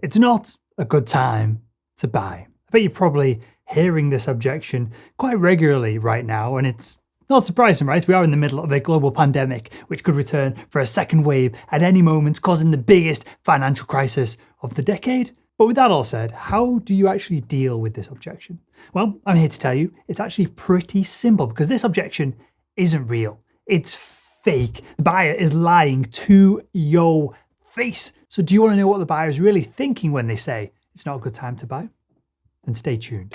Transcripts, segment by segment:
it's not a good time to buy. I bet you're probably hearing this objection quite regularly right now, and it's not surprising, right? We are in the middle of a global pandemic, which could return for a second wave at any moment, causing the biggest financial crisis of the decade. But with that all said, how do you actually deal with this objection? Well, I'm here to tell you it's actually pretty simple, because this objection isn't real. It's fake. The buyer is lying to your face. So do you want to know what the buyer is really thinking when they say it's not a good time to buy? Then stay tuned.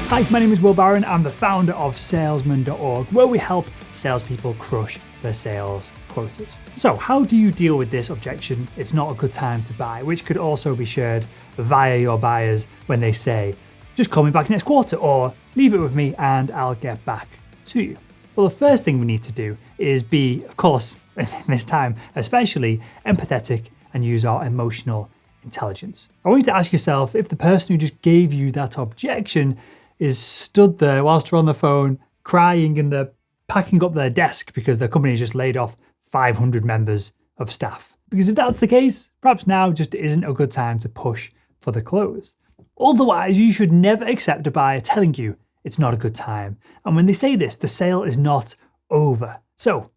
Hi, my name is Will Barron. I'm the founder of salesman.org, where we help salespeople crush their sales quotas. So how do you deal with this objection, it's not a good time to buy, which could also be shared via your buyers when they say, just call me back next quarter, or leave it with me and I'll get back to you? Well, the first thing we need to do is be, of course, in this time, especially empathetic and use our emotional intelligence. I want you to ask yourself if the person who just gave you that objection is stood there whilst they're on the phone crying and they're packing up their desk because their company has just laid off 500 members of staff. Because if that's the case, perhaps now just isn't a good time to push for the close. Otherwise, you should never accept a buyer telling you it's not a good time. And when they say this, the sale is not over. So,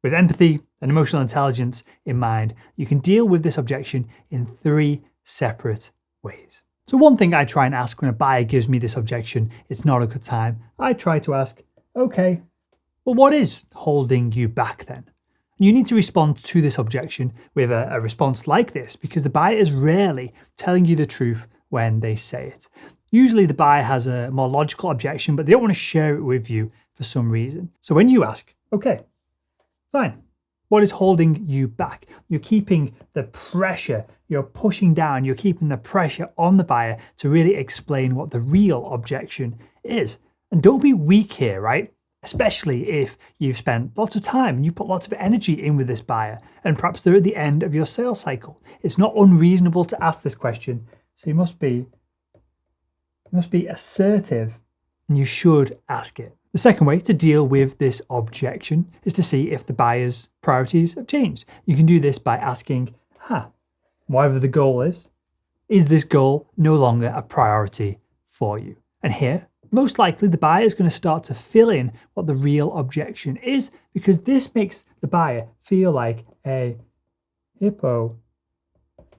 with empathy and emotional intelligence in mind, you can deal with this objection in 3 separate ways. So one thing I try and ask when a buyer gives me this objection, it's not a good time, I try to ask, okay, well, what is holding you back then? And you need to respond to this objection with a response like this, because the buyer is rarely telling you the truth when they say it. Usually the buyer has a more logical objection, but they don't want to share it with you for some reason. So when you ask, okay, fine, what is holding you back? You're keeping the pressure, you're pushing down, you're keeping the pressure on the buyer to really explain what the real objection is. And don't be weak here, right? Especially if you've spent lots of time and you put lots of energy in with this buyer, and perhaps they're at the end of your sales cycle. It's not unreasonable to ask this question, so you must be assertive, and you should ask it. The second way to deal with this objection is to see if the buyer's priorities have changed. You can do this by asking, whatever the goal is this goal no longer a priority for you? And here, most likely the buyer is going to start to fill in what the real objection is, because this makes the buyer feel like a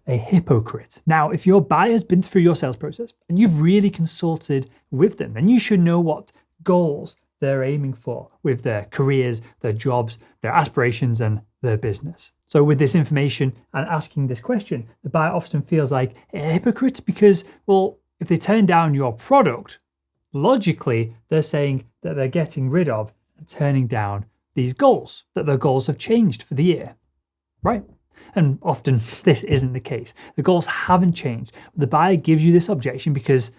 hypocrite. Now, if your buyer has been through your sales process and you've really consulted with them, then you should know what goals they're aiming for with their careers, their jobs, their aspirations, and their business. So with this information and asking this question, the buyer often feels like a hypocrite because, well, if they turn down your product, logically, they're saying that they're getting rid of and turning down these goals, that their goals have changed for the year, right? And often this isn't the case. The goals haven't changed. The buyer gives you this objection because,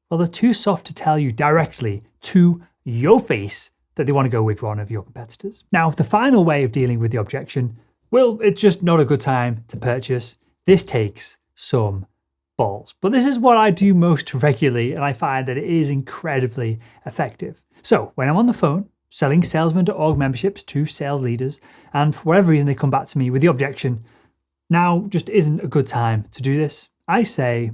well, they're too soft to tell you directly to your face that they want to go with one of your competitors. Now, the final way of dealing with the objection, well, it's just not a good time to purchase. This takes some balls. But this is what I do most regularly, and I find that it is incredibly effective. So when I'm on the phone selling salesman.org memberships to sales leaders, and for whatever reason they come back to me with the objection, now just isn't a good time to do this, I say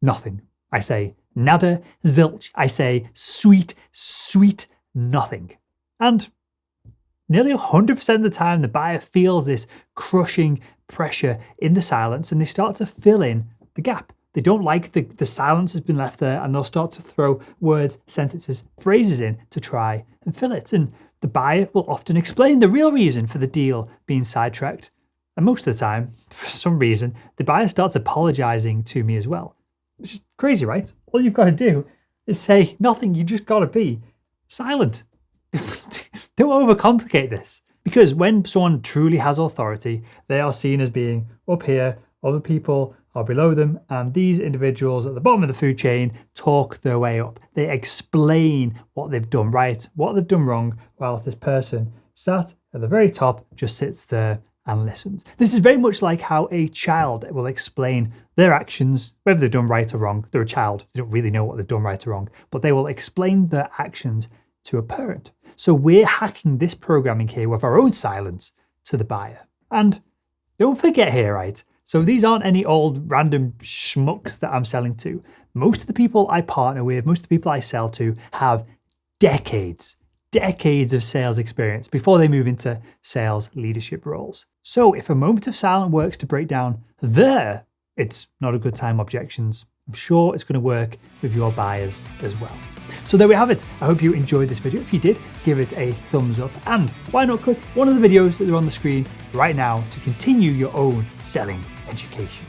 nothing. I say nada, zilch. I say sweet nothing. And nearly 100% of the time, the buyer feels this crushing pressure in the silence, and they start to fill in the gap. They don't like the silence has been left there, and they'll start to throw words, sentences, phrases in to try and fill it. And the buyer will often explain the real reason for the deal being sidetracked. And most of the time, for some reason, the buyer starts apologizing to me as well. Which is crazy, right? All you've got to do is say nothing. You just got to be silent. Don't overcomplicate this. Because when someone truly has authority, they are seen as being up here, other people are below them, and these individuals at the bottom of the food chain talk their way up. They explain what they've done right, what they've done wrong, whilst this person sat at the very top just sits there and listens. This is very much like how a child will explain their actions, whether they've done right or wrong. They're a child, they don't really know what they've done right or wrong, but they will explain their actions to a parent. So we're hacking this programming here with our own silence to the buyer. And don't forget here, right? So these aren't any old random schmucks that I'm selling to. Most of the people I partner with, most of the people I sell to have decades of sales experience before they move into sales leadership roles. So if a moment of silence works to break down their "it's not a good time" objections, I'm sure it's going to work with your buyers as well. So there we have it. I hope you enjoyed this video. If you did, give it a thumbs up, and why not click one of the videos that are on the screen right now to continue your own selling education.